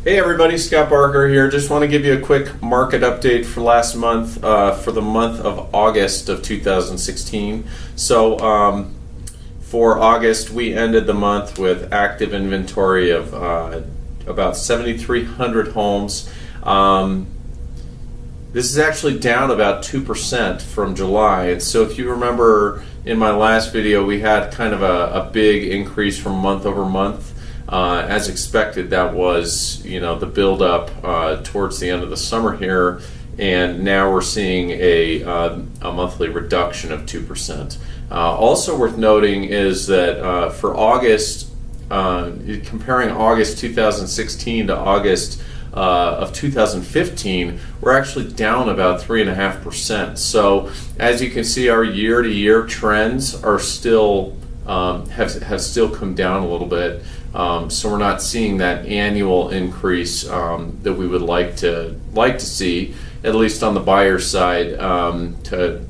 Hey everybody, Scott Barker here. Just want to give you a quick market update for last month, for the month of August of 2016. So for August, we ended the month with active inventory of about 7,300 homes. This is actually down about 2% from July. And so if you remember in my last video, we had kind of a big increase from month over month. As expected, that was, the build-up towards the end of the summer here, and now we're seeing a monthly reduction of 2%. Also worth noting is that for August, comparing August 2016 to August of 2015, we're actually down about 3.5%. So as you can see, our year-to-year trends are still have still come down a little bit. So we're not seeing that annual increase that we would like to see, at least on the buyer side, to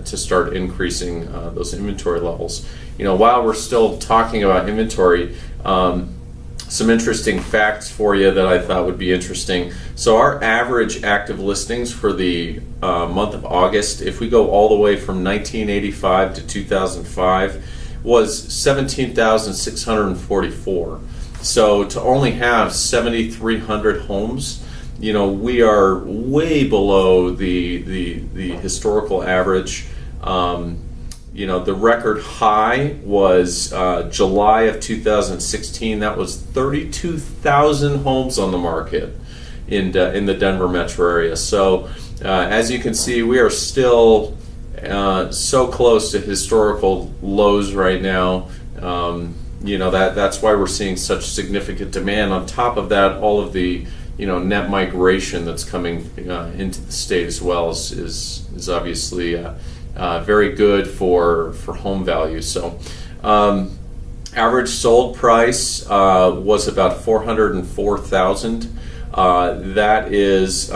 start increasing those inventory levels. While we're still talking about inventory, some interesting facts for you that I thought would be interesting. So our average active listings for the month of August, if we go all the way from 1985 to 2005, was 17,644. So to only have 7,300 homes, we are way below the historical average. The record high was July of 2016. That was 32,000 homes on the market in the Denver metro area. So as you can see, we are still so close to historical lows right now. That's why we're seeing such significant demand. On top of that, all of the net migration that's coming into the state as well is obviously very good for home value. So average sold price was about $404,000. That is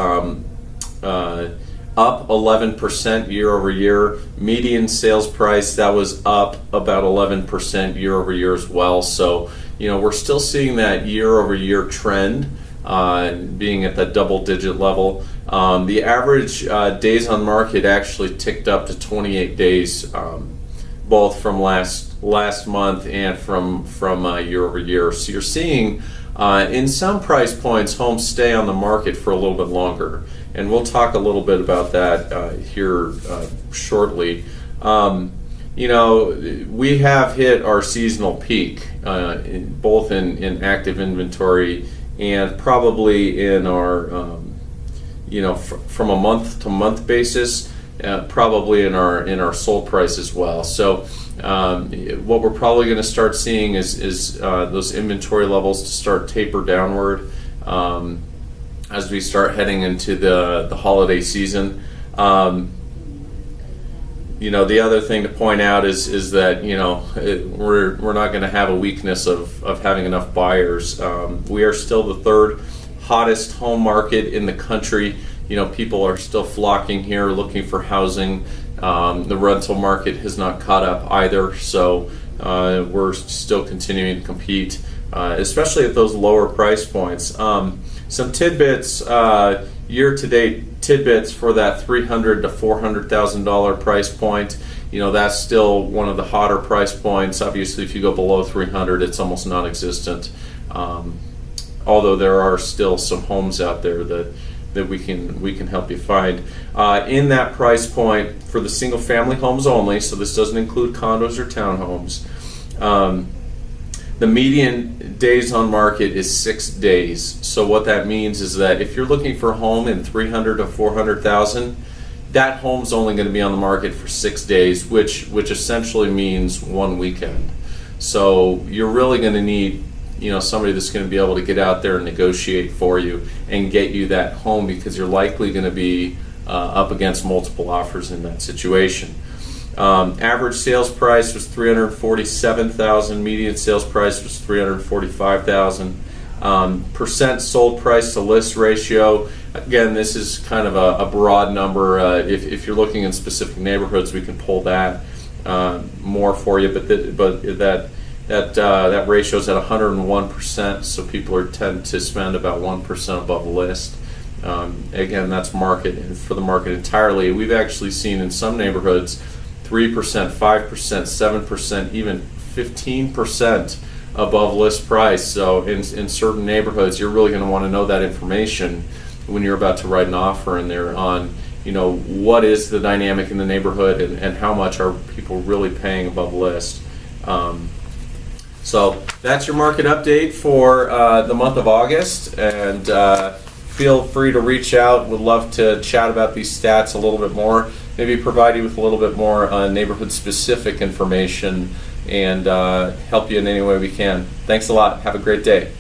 up 11% year over year. Median sales price, that was up about 11% year over year as well. So we're still seeing that year over year trend being at that double digit level. The average days on market actually ticked up to 28 days, both from last month and from year over year. So you're seeing in some price points homes stay on the market for a little bit longer, and we'll talk a little bit about that here shortly. We have hit our seasonal peak, both in active inventory and probably in our from a month to month basis, probably in our sold price as well. So what we're probably going to start seeing is those inventory levels to start taper downward as we start heading into the holiday season. The other thing to point out is that we're not going to have a weakness of having enough buyers. We are still the third hottest home market in the country. People are still flocking here looking for housing. The rental market has not caught up either, so we're still continuing to compete, especially at those lower price points. Some tidbits, year-to-date tidbits for that $300,000 to $400,000 price point. That's still one of the hotter price points. Obviously, if you go below 300, it's almost non-existent. Although there are still some homes out there that we can help you find. In that price point for the single-family homes only, so this doesn't include condos or townhomes, the median days on market is 6 days. So what that means is that if you're looking for a home in 300 to 400,000, that home's only going to be on the market for 6 days, which essentially means one weekend. So you're really going to need somebody that's going to be able to get out there and negotiate for you and get you that home, because you're likely going to be up against multiple offers in that situation. Average sales price was $347,000. Median sales price was $345,000. Percent sold price to list ratio. Again, this is kind of a broad number. If you're looking in specific neighborhoods, we can pull that more for you. But that that ratio is at 101%, so people tend to spend about 1% above list. Again, that's market, and for the market entirely. We've actually seen in some neighborhoods 3%, 5%, 7%, even 15% above list price. So in certain neighborhoods, you're really going to want to know that information when you're about to write an offer in there on, what is the dynamic in the neighborhood, and how much are people really paying above list. So that's your market update for the month of August, and feel free to reach out. Would love to chat about these stats a little bit more, maybe provide you with a little bit more neighborhood specific information, and help you in any way we can. Thanks a lot. Have a great day.